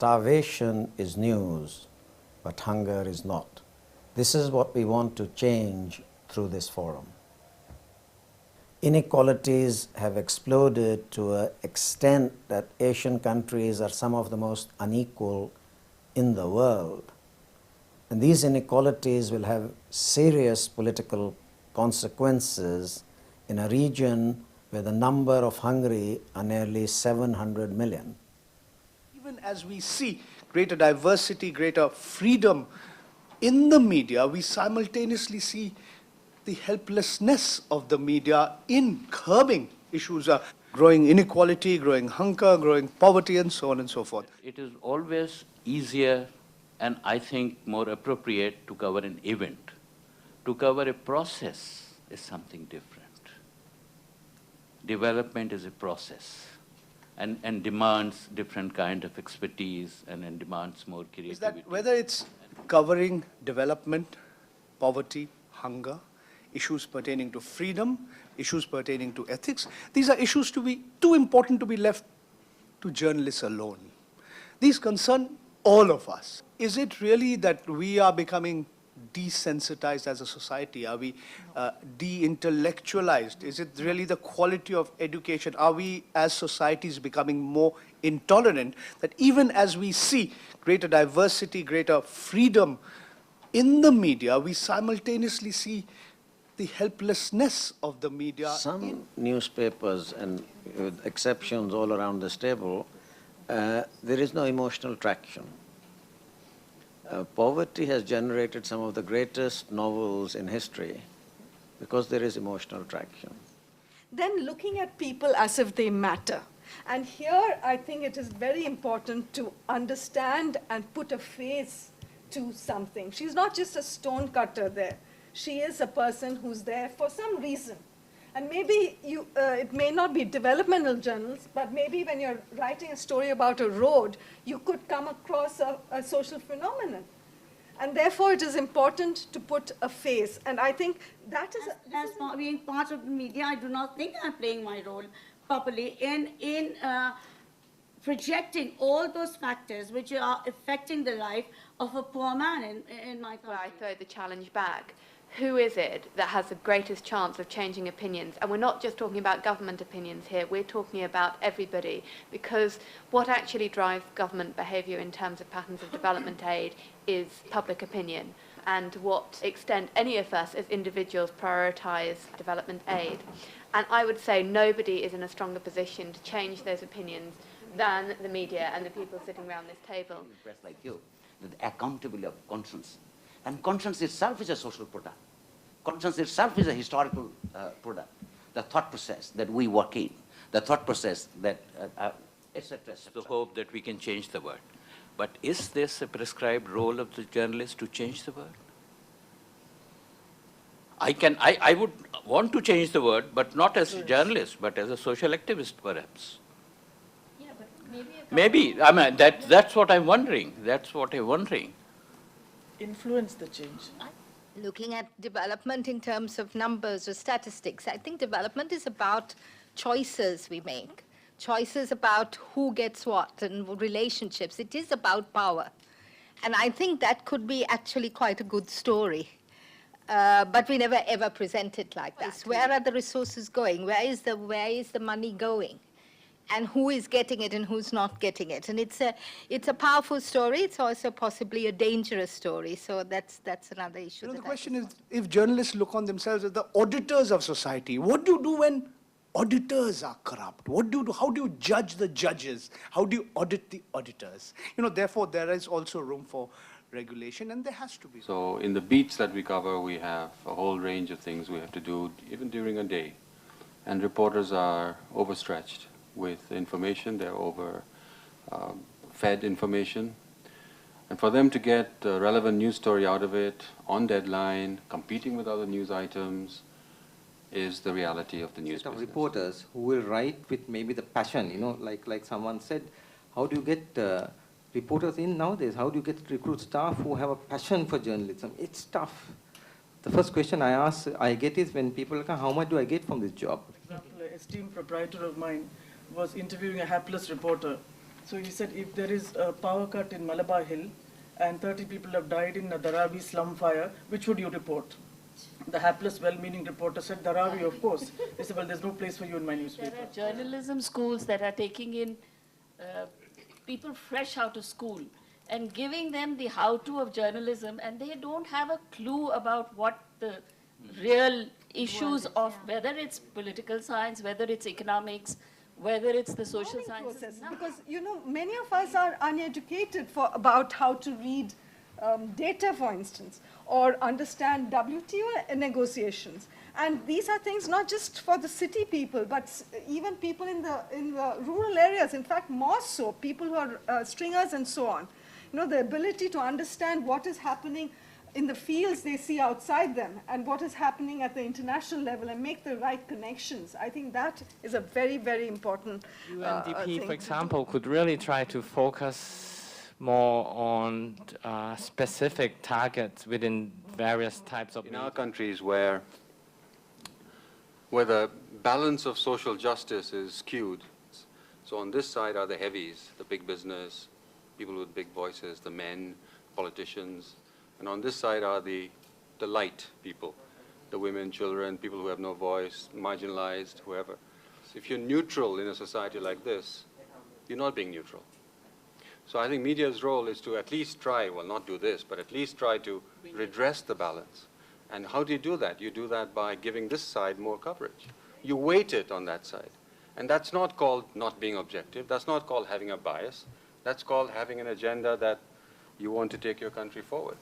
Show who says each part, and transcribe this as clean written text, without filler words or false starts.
Speaker 1: starvation is news, but hunger is not. This is what we want to change through this forum. Inequalities have exploded to an extent that Asian countries are some of the most unequal in the world. And these inequalities will have serious political consequences in a region where the number of hungry are nearly 700 million.
Speaker 2: Even as we see greater diversity, greater freedom in the media, we simultaneously see the helplessness of the media in curbing issues, growing inequality, growing hunger, growing poverty, and so on and so forth.
Speaker 3: It is always easier and I think more appropriate to cover an event. To cover a process is something different. Development is a process and demands different kind of expertise and demands more creativity.
Speaker 2: Is that whether it's covering development, poverty, hunger, issues pertaining to freedom, issues pertaining to ethics, these are issues to be too important to be left to journalists alone. These concern all of us. Is it really that we are becoming desensitized as a society? Are we de-intellectualized? Is it really the quality of education? Are we as societies becoming more intolerant that even as we see greater diversity, greater freedom in the media, we simultaneously see the helplessness of the media?
Speaker 1: Some newspapers, and with exceptions all around this table, there is no emotional traction. Poverty has generated some of the greatest novels in history because there is emotional traction.
Speaker 4: Then looking at people as if they matter. And here I think it is very important to understand and put a face to something. She's not just a stone cutter there. She is a person who's there for some reason. And maybe it may not be developmental journals, but maybe when you're writing a story about a road, you could come across a social phenomenon. And therefore, it is important to put a face. And I think that is...
Speaker 5: As being part of the media, I do not think I'm playing my role properly in projecting all those factors which are affecting the life of a poor man in my country.
Speaker 6: I throw the challenge back. Who is it that has the greatest chance of changing opinions? And we're not just talking about government opinions here, we're talking about everybody, because what actually drives government behaviour in terms of patterns of development aid is public opinion, and to what extent any of us as individuals prioritise development aid. And I would say nobody is in a stronger position to change those opinions than the media and the people sitting around this table.
Speaker 7: Press like you, the accountability of conscience. And conscience itself is a social product. Conscience itself is a historical product. The thought process that we work in, the thought process that, etc., etc.
Speaker 3: The hope that we can change the world. But is this a prescribed role of the journalist to change the world? I would want to change the world, but not as a journalist, but as a social activist, perhaps.
Speaker 6: Yeah, but
Speaker 3: maybe. I mean, that's what I'm wondering. That's what I'm wondering.
Speaker 8: Influence the change.
Speaker 9: Looking at development in terms of numbers or statistics, I think development is about choices we make, choices about who gets what and relationships. It is about power. And I think that could be actually quite a good story. But we never ever present it like this. Where are the resources going? Where is the money going? And who is getting it and who's not getting it? And it's a powerful story. It's also possibly a dangerous story. So that's another issue.
Speaker 2: The question is, if journalists look on themselves as the auditors of society, what do you do when auditors are corrupt? What do you do? How do you judge the judges? How do you audit the auditors? Therefore, there is also room for regulation, and there has to be.
Speaker 10: So in the beats that we cover, we have a whole range of things we have to do, even during a day. And reporters are overstretched with information. They're fed information. And for them to get a relevant news story out of it, on deadline, competing with other news items, is the reality of the news business.
Speaker 11: Reporters who will write with maybe the passion, like someone said, how do you get reporters in nowadays? How do you recruit staff who have a passion for journalism? It's tough. The first question I get is when people come, how much do I get from this job?
Speaker 8: For example, an esteemed proprietor of mine was interviewing a hapless reporter So he said if there is a power cut in Malabar Hill and 30 people have died in a Dharavi slum fire, which would you report? The hapless, well-meaning reporter said, Dharavi, of course. He said, well, there's no place for you in my newspaper.
Speaker 12: There are journalism schools that are taking in people fresh out of school and giving them the how-to of journalism, and they don't have a clue about what the real issues of, whether it's political science, whether it's economics, whether it's the social sciences.
Speaker 4: Process, because you know many of us are uneducated about how to read data, for instance, or understand WTO negotiations. And these are things not just for the city people, but even people in the rural areas. In fact, more so, people who are stringers and so on. You know, the ability to understand what is happening in the fields they see outside them and what is happening at the international level and make the right connections. I think that is a very, very important
Speaker 13: UNDP, for example, could really try to focus more on specific targets within various types of...
Speaker 10: In our countries where the balance of social justice is skewed, so on this side are the heavies, the big business, people with big voices, the men, politicians, and on this side are the light people, the women, children, people who have no voice, marginalized, whoever. So if you're neutral in a society like this, you're not being neutral. So I think media's role is to at least try, well, not do this, but at least try to redress the balance. And how do you do that? You do that by giving this side more coverage. You weight it on that side. And that's not called not being objective. That's not called having a bias. That's called having an agenda that you want to take your country forward.